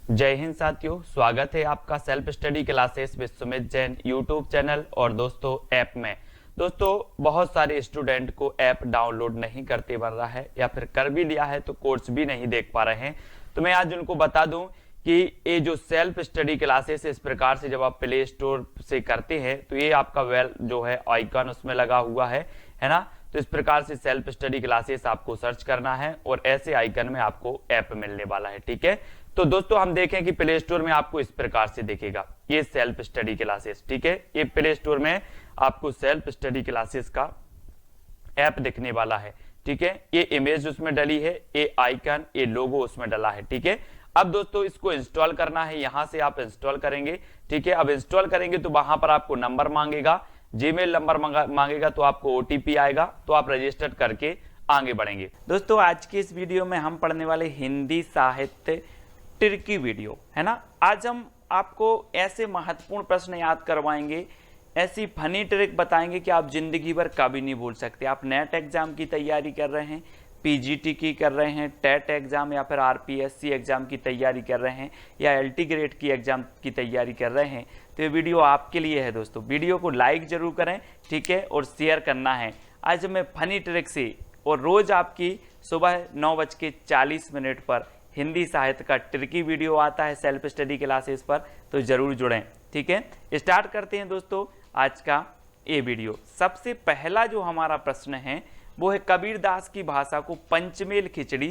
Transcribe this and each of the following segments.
जय हिंद साथियों, स्वागत है आपका self study classes with Sumit Jain YouTube channel और दोस्तों ऐप में। दोस्तों बहुत सारे स्टूडेंट को ऐप डाउनलोड नहीं करते बन रहा है या फिर कर भी लिया है तो कोर्स भी नहीं देख पा रहे हैं। तो मैं आज उनको बता दूं कि ये जो सेल्फ स्टडी क्लासेस इस प्रकार से जब आप प्ले स्टोर से करते हैं तो ये आपका वेल जो है आइकन उसमें लगा हुआ है ना। तो इस प्रकार से सेल्फ स्टडी क्लासेस आपको सर्च करना है और ऐसे आइकन में आपको ऐप मिलने वाला है। ठीक है, तो दोस्तों हम देखें कि प्ले स्टोर में आपको इस प्रकार से दिखेगा ये सेल्फ स्टडी क्लासेस। ठीक है, ये प्ले स्टोर में आपको सेल्फ स्टडी क्लासेस का ऐप दिखने वाला है। ठीक है, ये इमेज उसमें डली है, ये आइकन, ये लोगो उसमें डला है। ठीक है, अब दोस्तों इसको इंस्टॉल करना है, यहां से आप इंस्टॉल करेंगे। ठीक है, अब इंस्टॉल करेंगे तो वहां पर आपको नंबर मांगेगा, जीमेल नंबर मांगेगा, तो आपको ओटीपी आएगा, तो आप रजिस्टर करके आगे बढ़ेंगे। दोस्तों आज की इस वीडियो में हम पढ़ने वाले हिंदी साहित्य ट्रिकी वीडियो है ना। आज हम आपको ऐसे महत्वपूर्ण प्रश्न याद करवाएंगे, ऐसी फनी ट्रिक बताएंगे कि आप जिंदगी भर कभी नहीं भूल सकते। आप नेट एग्जाम की तैयारी कर रहे हैं, पीजीटी की कर रहे हैं, टेट एग्जाम या फिर आरपीएससी एग्जाम की तैयारी कर रहे हैं या एलटी ग्रेड की एग्जाम की तैयारी कर रहे हैं, तो ये वीडियो आपके लिए है। दोस्तों वीडियो को लाइक जरूर करें, ठीक है, और शेयर करना है। आज मैं फनी ट्रिक से और रोज आपकी सुबह 9:40 पर हिंदी साहित्य का ट्रिकी वीडियो आता है सेल्फ स्टडी क्लासेस पर, तो जरूर जुड़ें। ठीक है, स्टार्ट करते हैं दोस्तों आज का ये वीडियो। सबसे पहला जो हमारा प्रश्न है वो है कबीरदास की भाषा को पंचमेल खिचड़ी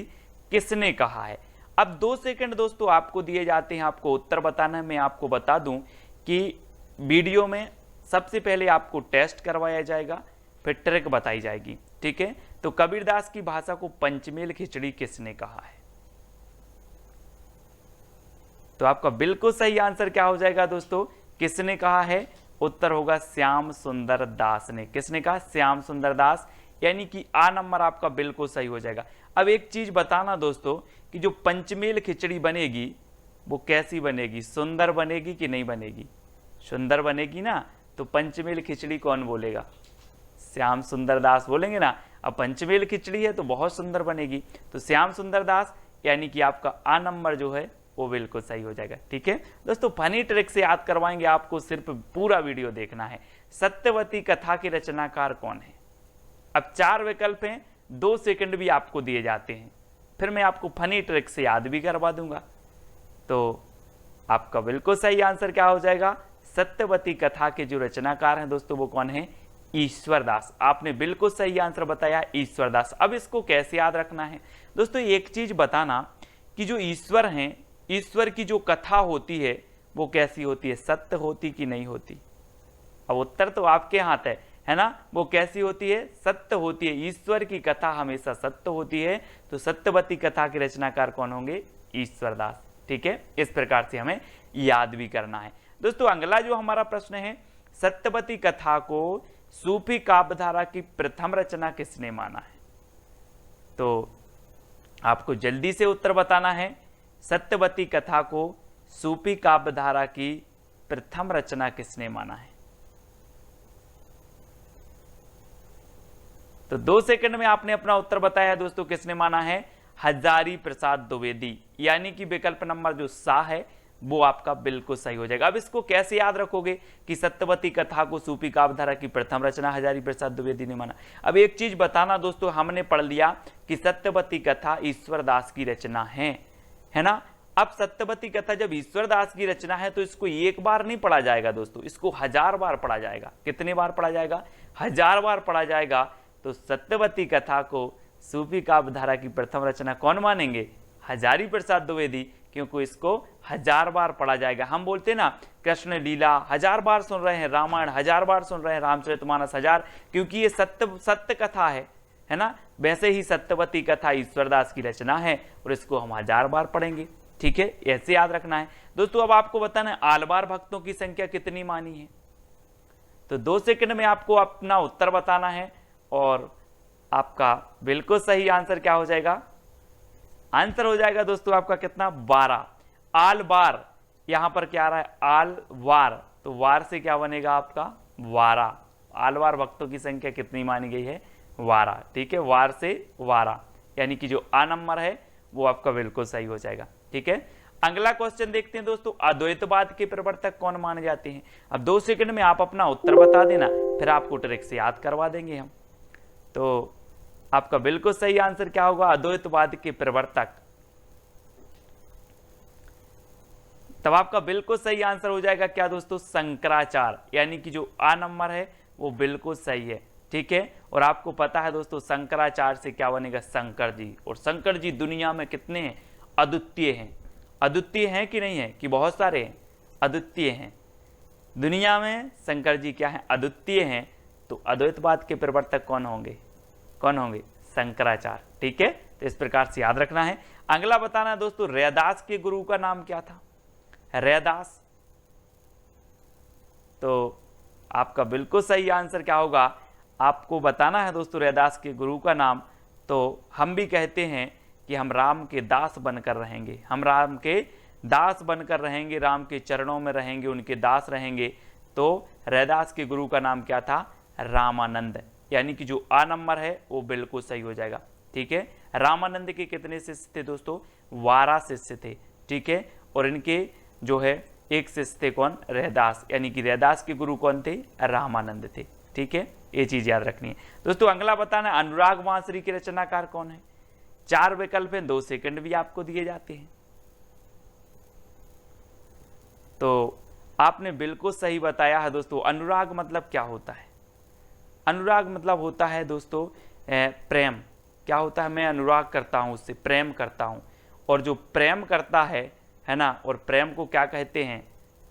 किसने कहा है। अब 2 सेकंड दोस्तों आपको दिए जाते हैं, आपको उत्तर बताना है। मैं आपको बता दूं कि वीडियो में सबसे पहले आपको टेस्ट करवाया जाएगा, फिर ट्रिक बताई जाएगी। ठीक है, तो कबीरदास की भाषा को पंचमेल खिचड़ी किसने कहा है, तो आपका बिल्कुल सही आंसर क्या हो जाएगा दोस्तों, किसने कहा है। उत्तर होगा श्याम सुंदर दास ने। किसने कहा, श्याम सुंदर दास, यानी कि आ नंबर आपका बिल्कुल सही हो जाएगा। अब एक चीज बताना दोस्तों कि जो पंचमेल खिचड़ी बनेगी वो कैसी बनेगी, सुंदर बनेगी कि नहीं बनेगी। सुंदर बनेगी ना, तो पंचमेल खिचड़ी कौन बोलेगा, श्याम सुंदर दास बोलेंगे ना। अब पंचमेल खिचड़ी है तो बहुत सुंदर बनेगी, तो श्याम सुंदर दास, यानी कि आपका आ नंबर जो है वो बिल्कुल सही हो जाएगा। ठीक है दोस्तों, फनी ट्रिक से याद करवाएंगे आपको, सिर्फ पूरा वीडियो देखना है। सत्यवती कथा के रचनाकार कौन है। अब 4 विकल्प हैं, 2 सेकंड भी आपको दिए जाते हैं, फिर मैं आपको फनी ट्रिक से याद भी करवा दूंगा। तो आपका बिल्कुल सही आंसर क्या हो जाएगा, सत्यवती कथा के जो रचनाकार हैं दोस्तों वो कौन है, ईश्वरदास। आपने बिल्कुल सही आंसर बताया, ईश्वरदास। अब इसको कैसे याद रखना है दोस्तों, एक चीज बताना कि जो ईश्वर हैं, ईश्वर की जो कथा होती है वो कैसी होती है, सत्य होती कि नहीं होती। अब उत्तर तो आपके हाथ है ना, वो कैसी होती है, सत्य होती है। ईश्वर की कथा हमेशा सत्य होती है, तो सत्यवती कथा के रचनाकार कौन होंगे, ईश्वरदास। ठीक है, इस प्रकार से हमें याद भी करना है। दोस्तों अगला जो हमारा प्रश्न है, सत्यवती कथा को सूफी काव्यधारा की प्रथम रचना किसने माना है, तो आपको जल्दी से उत्तर बताना है। सत्यवती कथा को सूफी काव्यधारा की प्रथम रचना किसने माना है, तो 2 सेकंड में आपने अपना उत्तर बताया दोस्तों, किसने माना है, हजारी प्रसाद द्विवेदी, यानी कि विकल्प नंबर जो सा है वो आपका बिल्कुल सही हो जाएगा। अब इसको कैसे याद रखोगे कि सत्यवती कथा को सूफी काव्यधारा की प्रथम रचना हजारी प्रसाद द्विवेदी ने माना। अब एक चीज बताना दोस्तों, हमने पढ़ लिया कि सत्यवती कथा ईश्वरदास की रचना है ना। अब सत्यवती कथा जब ईश्वरदास की रचना है तो इसको एक बार नहीं पढ़ा जाएगा दोस्तों, इसको 1000 बार पढ़ा जाएगा। कितने बार पढ़ा जाएगा, 1000 बार पढ़ा जाएगा। तो सत्यवती कथा को सूफी काव्यधारा की प्रथम रचना कौन मानेंगे, हजारी प्रसाद द्विवेदी, क्योंकि इसको 1000 बार पढ़ा जाएगा। हम बोलते हैं ना कृष्ण लीला 1000 बार सुन रहे हैं, रामायण 1000 बार सुन रहे हैं, रामचरितमानस 1000, क्योंकि ये सत्य कथा है ना। वैसे ही सत्यवती कथा ईश्वरदास की रचना है और इसको हम 1000 बार पढ़ेंगे। ठीक है, ऐसे याद रखना है दोस्तों। अब आपको बताना है आलवार भक्तों की संख्या कितनी मानी है, तो 2 सेकंड में आपको अपना उत्तर बताना है और आपका बिल्कुल सही आंसर क्या हो जाएगा, आंसर हो जाएगा दोस्तों आपका कितना, 12। आल बार, यहां पर क्या आ रहा है, आल वार, तो वार से क्या बनेगा आपका 12। आलवार भक्तों की संख्या कितनी मानी गई है, 12। ठीक है, वार से 12, यानी कि जो आ नंबर है वो आपका बिल्कुल सही हो जाएगा। ठीक है, अगला क्वेश्चन देखते हैं दोस्तों, अद्वैतवाद के प्रवर्तक कौन माने जाते हैं। अब 2 सेकंड में आप अपना उत्तर बता देना, फिर आपको ट्रिक से याद करवा देंगे हम। तो आपका बिल्कुल सही आंसर क्या होगा, अद्वैतवाद के प्रवर्तक। तब आपका बिल्कुल सही आंसर हो जाएगा क्या दोस्तों, शंकराचार्य, यानी कि जो आ नंबर है वो बिल्कुल सही है। ठीक है, और आपको पता है दोस्तों शंकराचार्य से क्या बनेगा, शंकर जी। और शंकर जी दुनिया में कितने हैं, अद्वितीय हैं। अद्वितीय हैं कि नहीं है, कि बहुत सारे हैं, अद्वितीय हैं। दुनिया में शंकर जी क्या है, अद्वितीय हैं। तो अद्वैतवाद के प्रवर्तक कौन होंगे, कौन होंगे, शंकराचार्य। ठीक है, तो इस प्रकार से याद रखना है। अगला बताना है दोस्तों, रैदास के गुरु का नाम क्या था, रैदास। तो आपका बिल्कुल सही आंसर क्या होगा, आपको बताना है दोस्तों रैदास के गुरु का नाम। तो हम भी कहते हैं कि हम राम के दास बनकर रहेंगे, हम राम के दास बनकर रहेंगे, राम के चरणों में रहेंगे, उनके दास रहेंगे। तो रैदास के गुरु का नाम क्या था, रामानंद, यानी कि जो आ नंबर है वो बिल्कुल सही हो जाएगा। ठीक है, रामानंद के कितने शिष्य थे दोस्तों, 12 शिष्य थे। ठीक है, और इनके जो है एक शिष्य थे कौन, रैदास, यानी कि रैदास के गुरु कौन थे, रामानंद थे। ठीक है, ये चीज याद रखनी है दोस्तों। अगला बताना, अनुराग बांसुरी के रचनाकार कौन है। 4 विकल्प हैं, 2 सेकंड भी आपको दिए जाते हैं। तो आपने बिल्कुल सही बताया है दोस्तों। अनुराग मतलब क्या होता है, अनुराग मतलब होता है दोस्तों प्रेम। क्या होता है, मैं अनुराग करता हूं, उससे प्रेम करता हूं। और जो प्रेम करता है ना, और प्रेम को क्या कहते हैं,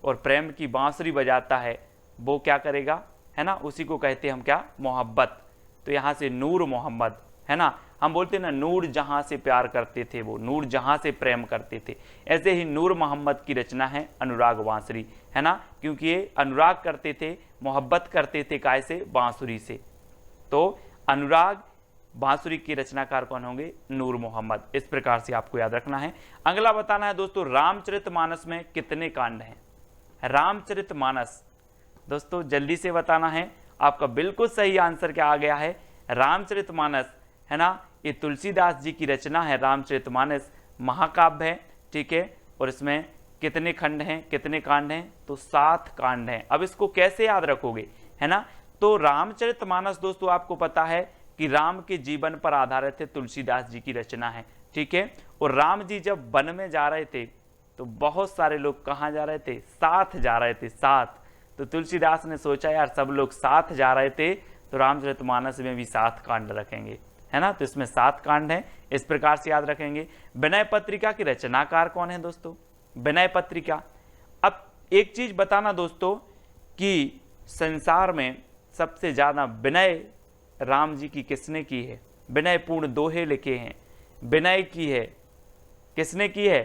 और प्रेम की बांसुरी बजाता है, वो क्या करेगा, है ना, उसी को कहते हैं हम क्या, मोहब्बत। तो यहाँ से नूर मोहम्मद, है ना, हम बोलते हैं ना नूर जहां से प्यार करते थे, वो नूर जहां से प्रेम करते थे। ऐसे ही नूर मोहम्मद की रचना है अनुराग बांसुरी, है ना, क्योंकि ये अनुराग करते थे, मोहब्बत करते थे, काय से, बांसुरी से। तो अनुराग बांसुरी के रचनाकार कौन होंगे, नूर मोहम्मद। इस प्रकार से आपको याद रखना है। अगला बताना है दोस्तों, रामचरितमानस में कितने कांड हैं। रामचरितमानस दोस्तों जल्दी से बताना है। आपका बिल्कुल सही आंसर क्या आ गया है, रामचरितमानस, है ना, ये तुलसीदास जी की रचना है। रामचरितमानस महाकाव्य है। ठीक है, और इसमें कितने खंड हैं, कितने कांड हैं, तो 7 कांड हैं। अब इसको कैसे याद रखोगे, है ना, तो रामचरितमानस दोस्तों आपको पता है कि राम के जीवन पर आधारित है, तुलसीदास जी की रचना है। ठीक है, और राम जी जब वन में जा रहे थे तो बहुत सारे लोग कहाँ जा रहे थे, साथ जा रहे थे, साथ। तो तुलसीदास ने सोचा यार सब लोग साथ जा रहे थे, तो रामचरितमानस में भी 7 कांड रखेंगे, है ना। तो इसमें 7 कांड हैं, इस प्रकार से याद रखेंगे। विनय पत्रिका की रचनाकार कौन है दोस्तों, विनय पत्रिका। अब एक चीज बताना दोस्तों कि संसार में सबसे ज्यादा विनय राम जी की किसने की है, विनय पूर्ण दोहे लिखे हैं, विनय की है, किसने की है,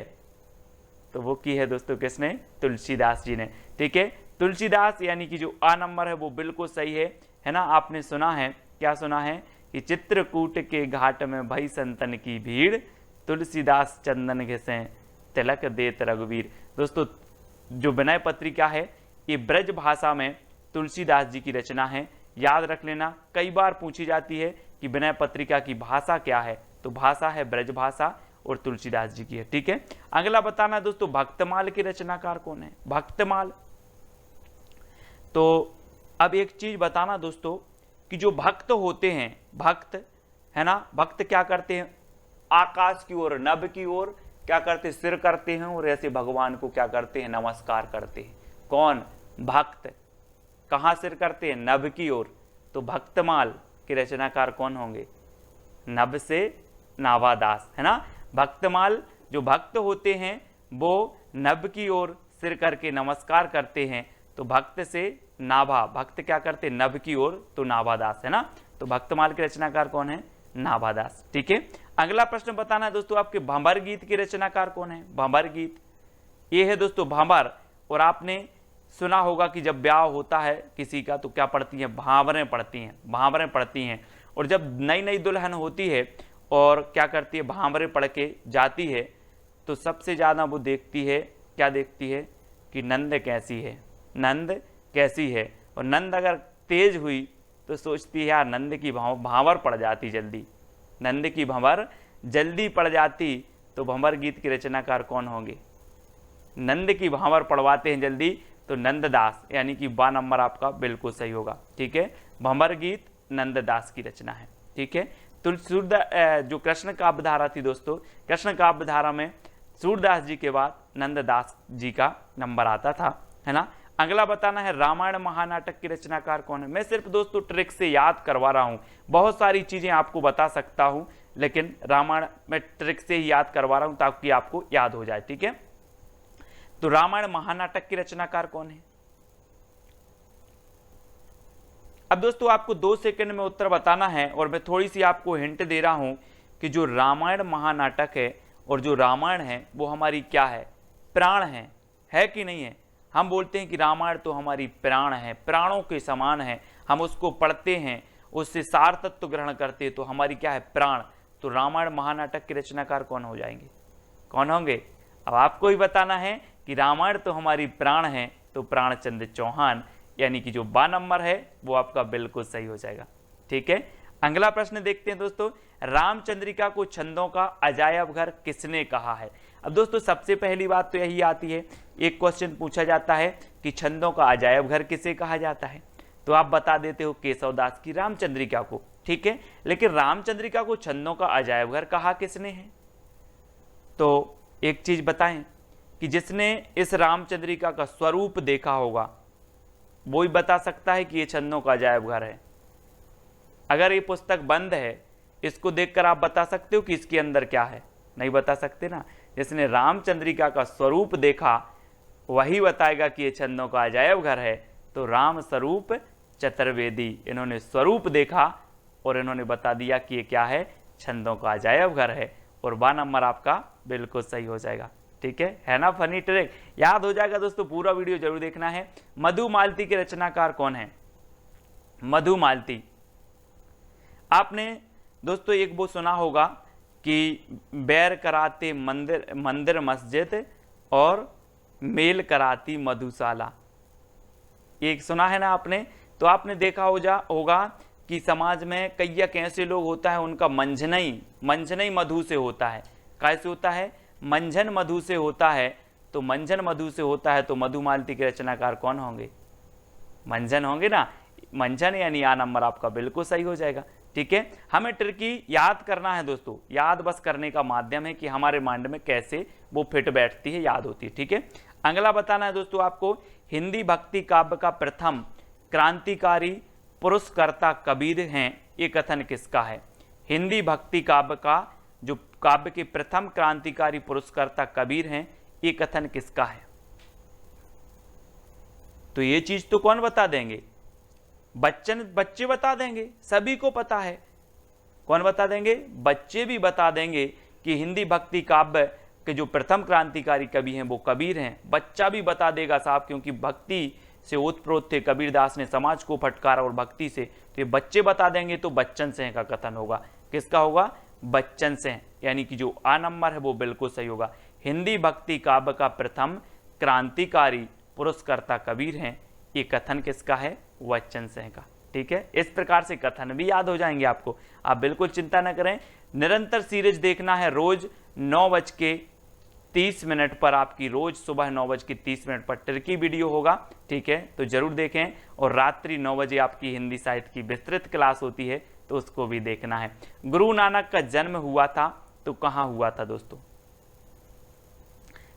तो वो की है दोस्तों किसने, तुलसीदास जी ने। ठीक है, तुलसीदास यानी कि जो आ नंबर है वो बिल्कुल सही है ना। आपने सुना है, क्या सुना है, कि चित्रकूट के घाट में भई संतन की भीड़, तुलसीदास चंदन घिसे तिलक देत रघुवीर। दोस्तों जो विनय पत्रिका है ये ब्रज भाषा में तुलसीदास जी की रचना है, याद रख लेना। कई बार पूछी जाती है कि विनय पत्रिका की भाषा क्या है, तो भाषा है ब्रज भाषा और तुलसीदास जी की है। ठीक है, अगला बताना दोस्तों, भक्तमाल के रचनाकार कौन है, भक्तमाल। तो अब एक चीज बताना दोस्तों कि जो भक्त होते हैं, भक्त, है ना, भक्त क्या करते हैं, आकाश की ओर, नभ की ओर क्या करते, सिर करते हैं, और ऐसे भगवान को क्या करते हैं, नमस्कार करते हैं। कौन, भक्त। कहां सिर करते हैं, नभ की ओर। तो भक्तमाल के रचनाकार कौन होंगे, नभ से नाभादास, है ना। भक्तमाल जो भक्त होते हैं वो नभ की ओर सिर करके नमस्कार करते हैं, तो भक्त से नाभा, भक्त क्या करते, नभ की ओर, तो नाभादास, है ना। तो भक्तमाल के रचनाकार कौन है, नाभादास। ठीक है, अगला प्रश्न बताना है दोस्तों आपके, भंवर गीत के रचनाकार कौन है, भंवर गीत। ये है दोस्तों भंवर, और आपने सुना होगा कि जब ब्याह होता है किसी का तो क्या पढ़ती हैं, भांवरें पढ़ती हैं, भांवरें पढ़ती हैं। और जब नई नई दुल्हन होती है और क्या करती है, भांवरें पढ़ के जाती है, तो सबसे ज़्यादा वो देखती है, क्या देखती है, कि नंद कैसी है, नंद कैसी है। और नंद अगर तेज हुई तो सोचती है यार नंद की भांवर पड़ जाती जल्दी, नंद की भंवर जल्दी पड़ जाती। तो भंवर गीत के रचनाकार कौन होंगे, नंद की भांवर पढ़वाते हैं जल्दी, तो नंददास, यानी कि बा नंबर आपका बिल्कुल सही होगा। ठीक है, भंवर गीत नंददास की रचना है। ठीक है, तो जो कृष्ण काव्य धारा थी दोस्तों, कृष्ण काव्य धारा में सूरदास जी के बाद नंददास जी का नंबर आता था, है ना। अगला बताना है रामायण महानाटक के रचनाकार कौन है। मैं सिर्फ दोस्तों ट्रिक से याद करवा रहा हूं, बहुत सारी चीजें आपको बता सकता हूं, लेकिन रामायण में ट्रिक से ही याद करवा रहा हूं ताकि आपको याद हो जाए। ठीक है, तो रामायण महानाटक के रचनाकार कौन है। अब दोस्तों आपको 2 सेकंड में उत्तर बताना है, और मैं थोड़ी सी आपको हिंट दे रहा हूं कि जो रामायण महानाटक है और जो रामायण है वो हमारी क्या है, प्राण है कि नहीं है। हम बोलते हैं कि रामायण तो हमारी प्राण है, प्राणों के समान है, हम उसको पढ़ते हैं, उससे सार तत्व ग्रहण करते हैं, तो हमारी क्या है, प्राण। तो रामायण महानाटक के रचनाकार कौन हो जाएंगे, कौन होंगे। अब आपको ही बताना है कि रामायण तो हमारी प्राण है, तो प्राणचंद्र चौहान, यानी कि जो बा नंबर है वो आपका बिल्कुल सही हो जाएगा। ठीक है, अगला प्रश्न देखते हैं दोस्तों, रामचंद्रिका को छंदों का अजायब घर किसने कहा है। अब दोस्तों सबसे पहली बात तो यही आती है, एक क्वेश्चन पूछा जाता है कि छंदों का अजायब घर किसे कहा जाता है, तो आप बता देते हो केशवदास की रामचंद्रिका को। ठीक है, लेकिन रामचंद्रिका को छंदों का अजायब घर कहा किसने है, तो एक चीज बताएं कि जिसने इस रामचंद्रिका का स्वरूप देखा होगा वो ही बता सकता है कि ये छंदों का अजायब घर है। अगर ये पुस्तक बंद है, इसको देखकर आप बता सकते हो कि इसके अंदर क्या है, नहीं बता सकते ना। जिसने रामचंद्रिका का स्वरूप देखा वही बताएगा कि ये छंदों का अजायब घर है। तो राम स्वरूप चतुर्वेदी, इन्होंने स्वरूप देखा और इन्होंने बता दिया कि ये क्या है, छंदों का अजायब घर है, और बा नंबर आपका बिल्कुल सही हो जाएगा। ठीक है ना, फनी ट्रिक याद हो जाएगा दोस्तों, पूरा वीडियो जरूर देखना है। मधुमालती के रचनाकार कौन है, मधुमालती। आपने दोस्तों एक वो सुना होगा कि बैर कराते मंदिर मस्जिद और मेल कराती मधुशाला, एक सुना है ना आपने। तो आपने देखा होगा कि समाज में कई ऐसे लोग होता है उनका मंझनई मधु से होता है। कैसे होता है, मंझन मधु से होता है। तो मंझन मधु से होता है तो मधुमालती के रचनाकार कौन होंगे, मंझन होंगे ना, मंझन, यानी आ नंबर आपका बिल्कुल सही हो जाएगा। ठीक है, हमें ट्रिकी याद करना है दोस्तों, याद बस करने का माध्यम है कि हमारे माइंड में कैसे वो फिट बैठती है, याद होती है। ठीक है, अगला बताना है दोस्तों आपको, हिंदी भक्ति काव्य का प्रथम क्रांतिकारी पुरस्कर्ता कबीर हैं, ये कथन किसका है। हिंदी भक्ति काव्य का जो काव्य के प्रथम क्रांतिकारी पुरस्कर्ता कबीर हैं, ये कथन किसका है। तो ये चीज तो कौन बता देंगे, बच्चे बता देंगे, सभी को पता है। कौन बता देंगे, बच्चे भी बता देंगे कि हिंदी भक्ति काव्य के जो प्रथम क्रांतिकारी कवि हैं वो कबीर हैं। बच्चा भी बता देगा साहब, क्योंकि भक्ति से ओतप्रोत थे, कबीरदास ने समाज को फटकारा और भक्ति से, तो ये बच्चे बता देंगे। तो बच्चन सिंह का कथन होगा, किसका होगा, बच्चन सिंह, यानी कि जो आ नंबर है वो बिल्कुल सही होगा। हिंदी भक्ति काव्य का प्रथम क्रांतिकारी पुरस्कर्ता कबीर हैं, ये कथन किसका है, बच्चन सिंह का। ठीक है, इस प्रकार से कथन भी याद हो जाएंगे आपको, आप बिल्कुल चिंता न करें। निरंतर सीरीज देखना है रोज 9:30 पर, आपकी रोज सुबह 9:30 पर ट्रिकी वीडियो होगा। ठीक है, तो जरूर देखें, और रात्रि 9 बजे आपकी हिंदी साहित्य की विस्तृत क्लास होती है, तो उसको भी देखना है। गुरु नानक का जन्म हुआ था तो कहां हुआ था दोस्तों।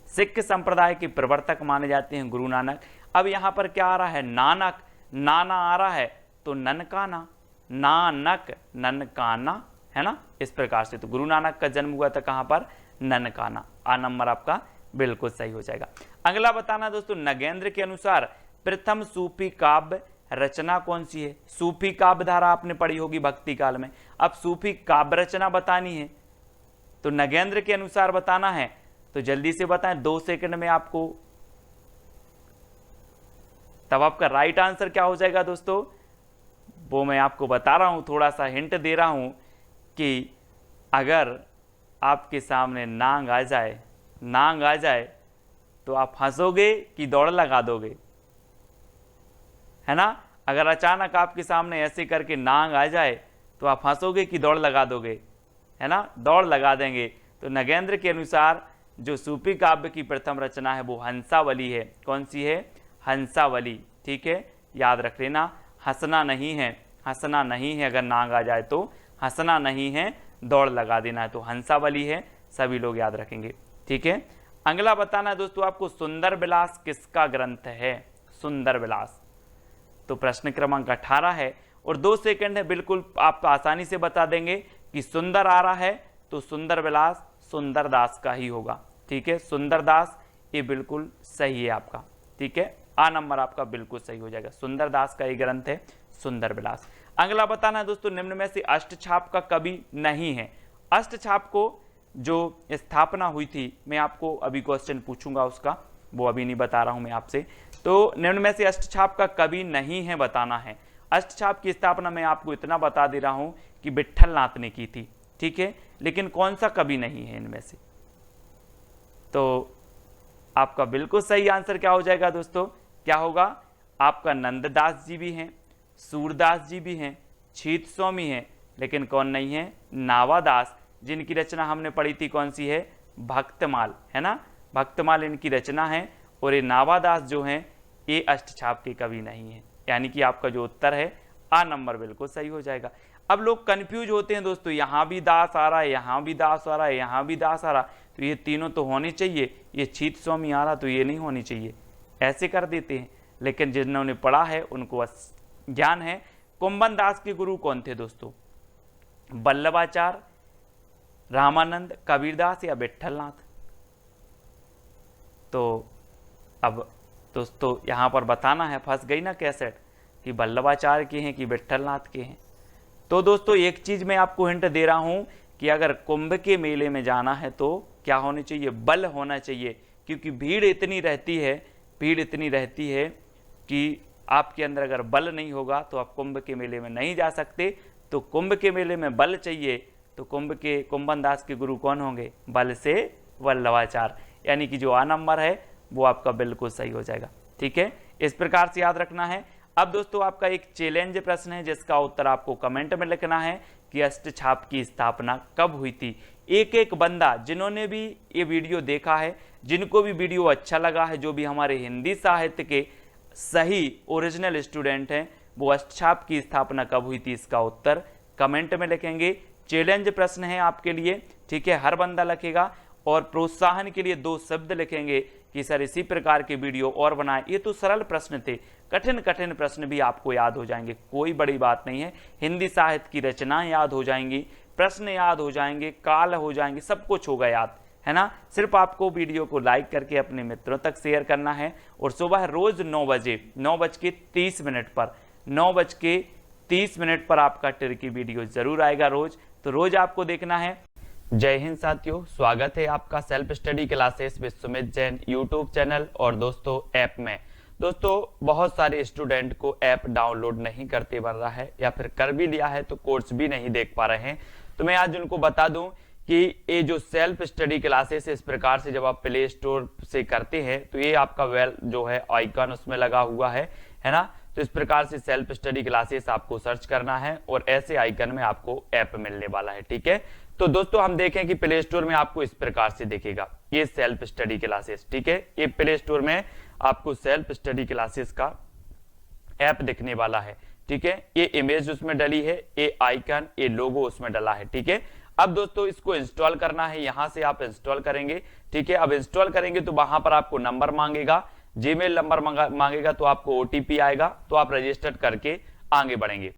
सिख संप्रदाय के प्रवर्तक माने जाते हैं गुरु नानक। अब यहां पर क्या आ रहा है, नानक, नाना आ रहा है तो ननकाना, नानक ननकाना, है ना, इस प्रकार से। तो गुरु नानक का जन्म हुआ था कहां पर, ननकाना, आ नंबर आपका बिल्कुल सही हो जाएगा। अगला बताना दोस्तों, नगेंद्र के अनुसार प्रथम सूफी काव्य रचना कौन सी है। सूफी काव्य धारा आपने पढ़ी होगी भक्ति काल में, अब सूफी काव्य रचना बतानी है तो नगेंद्र के अनुसार बताना है, तो जल्दी से बताएं, 2 सेकंड में आपको। तब आपका राइट आंसर क्या हो जाएगा दोस्तों, वो मैं आपको बता रहा हूं, थोड़ा सा हिंट दे रहा हूं कि अगर आपके सामने नांग आ जाए तो आप हंसोगे कि दौड़ लगा दोगे, है ना। अगर अचानक आपके सामने ऐसे करके नांग आ जाए तो आप हंसोगे कि दौड़ लगा दोगे, है ना, दौड़ लगा देंगे। तो नगेंद्र के अनुसार जो सूफी काव्य की प्रथम रचना है वो हंसावली है। कौन सी है? हंसावली। ठीक है, याद रख लेना। हंसना नहीं है, हंसना नहीं है, अगर नाग आ जाए तो हंसना नहीं है, दौड़ लगा देना है, तो हंसावली है, सभी लोग याद रखेंगे। ठीक है, अगला बताना है दोस्तों आपको, सुंदर विलास किसका ग्रंथ है? सुंदर विलास, तो प्रश्न क्रमांक 18 है और 2 सेकंड है, बिल्कुल आप आसानी से बता देंगे कि सुंदर आ रहा है तो सुंदर विलास सुंदरदास का ही होगा। ठीक है, सुंदरदास, ये बिल्कुल सही है आपका। ठीक है, आ नंबर आपका बिल्कुल सही हो जाएगा। सुंदरदास का ये ग्रंथ है सुंदर विलास। अगला बताना है दोस्तों, निम्न में से अष्टछाप का कवि नहीं है। अष्टछाप को जो स्थापना हुई थी, मैं आपको अभी क्वेश्चन पूछूंगा उसका, वो अभी नहीं बता रहा हूं मैं आपसे। तो निम्न में से अष्टछाप का कवि नहीं है बताना है। अष्टछाप की स्थापना मैं आपको इतना बता दे रहा हूं कि विट्ठलनाथ ने की थी। ठीक है, लेकिन कौन सा कवि नहीं है इनमें से? तो आपका बिल्कुल सही आंसर क्या हो जाएगा दोस्तों? क्या होगा आपका? नंददास जी भी हैं, सूरदास जी भी हैं, छीत स्वामी हैं, लेकिन कौन नहीं है? नावादास, जिनकी रचना हमने पढ़ी थी, कौन सी है? भक्तमाल, है ना, भक्तमाल इनकी रचना है। और ये नावादास जो हैं ये अष्टछाप के कवि नहीं है, यानी कि आपका जो उत्तर है आ नंबर बिल्कुल सही हो जाएगा। अब लोग कंफ्यूज होते हैं दोस्तों, यहाँ भी दास आ रहा है, यहाँ भी दास आ रहा है, यहाँ भी दास आ रहा, तो ये तीनों तो होने चाहिए, ये छीत स्वामी आ रहा तो ये नहीं होनी चाहिए, ऐसे कर देते हैं। लेकिन जिन्होंने पढ़ा है उनको ज्ञान है। कुंभन दास के गुरु कौन थे दोस्तों? वल्लभाचार्य, रामानंद, कबीरदास या विट्ठलनाथ? तो अब दोस्तों यहाँ पर बताना है, फंस गई ना कैसेट, कि वल्लभाचार्य के हैं कि विट्ठलनाथ के हैं। तो दोस्तों एक चीज मैं आपको हिंट दे रहा हूं कि अगर कुंभ के मेले में जाना है तो क्या होने चाहिए? बल होना चाहिए, क्योंकि भीड़ इतनी रहती है, भीड़ इतनी रहती है कि आपके अंदर अगर बल नहीं होगा तो आप कुंभ के मेले में नहीं जा सकते। तो कुंभ के मेले में बल चाहिए, तो कुंभन दास के गुरु कौन होंगे? बल से वल्लभाचार्य, यानी कि जो आ नंबर है वो आपका बिल्कुल सही हो जाएगा। ठीक है, इस प्रकार से याद रखना है। अब दोस्तों आपका एक चैलेंज प्रश्न है जिसका उत्तर आपको कमेंट में लिखना है कि अष्टछाप की स्थापना कब हुई थी। एक एक बंदा जिन्होंने भी ये वीडियो देखा है, जिनको भी वीडियो अच्छा लगा है, जो भी हमारे हिंदी साहित्य के सही ओरिजिनल स्टूडेंट हैं, वो अष्टछाप की स्थापना कब हुई थी इसका उत्तर कमेंट में लिखेंगे। चैलेंज प्रश्न है आपके लिए। ठीक है, हर बंदा लिखेगा और प्रोत्साहन के लिए 2 शब्द लिखेंगे कि सर इसी प्रकार के वीडियो और बनाए। ये तो सरल प्रश्न थे, कठिन कठिन प्रश्न भी आपको याद हो जाएंगे, कोई बड़ी बात नहीं है। हिंदी साहित्य की रचनाएं याद हो जाएंगी, प्रश्न याद हो जाएंगे, काल हो जाएंगे, सब कुछ होगा याद, है ना। सिर्फ आपको वीडियो को लाइक करके अपने मित्रों तक शेयर करना है और सुबह रोज 9 बजे 9:30 पर 9:30 पर आपका टिर वीडियो जरूर आएगा रोज, तो रोज आपको देखना है। जय हिंद साथियों, स्वागत है आपका self study classes with Sumit Jain YouTube channel और दोस्तों ऐप में। दोस्तों बहुत सारे स्टूडेंट को ऐप डाउनलोड नहीं करते बन रहा है, या फिर कर भी लिया है तो कोर्स भी नहीं देख पा रहे हैं। तो मैं आज उनको बता दूं कि ये जो सेल्फ स्टडी क्लासेस इस प्रकार से जब आप प्ले स्टोर से करते हैं तो ये आपका जो है आइकन उसमें लगा हुआ है ना। तो इस प्रकार से सेल्फ स्टडी क्लासेस आपको सर्च करना है और ऐसे आइकन में आपको ऐप मिलने वाला है। ठीक है, तो दोस्तों हम देखें कि प्ले स्टोर में आपको इस प्रकार से दिखेगा ये सेल्फ स्टडी क्लासेस। ठीक है, ये प्ले स्टोर में आपको सेल्फ स्टडी क्लासेस का ऐप दिखने वाला है। ठीक है, ये इमेज उसमें डली है, ये आइकन, ये लोगो उसमें डला है। ठीक है, अब दोस्तों इसको इंस्टॉल करना है, यहां से आप इंस्टॉल करेंगे। ठीक है, अब इंस्टॉल करेंगे तो वहां पर आपको नंबर मांगेगा, जीमेल नंबर मांगेगा, तो आपको ओटीपी आएगा, तो आप रजिस्टर करके आगे बढ़ेंगे।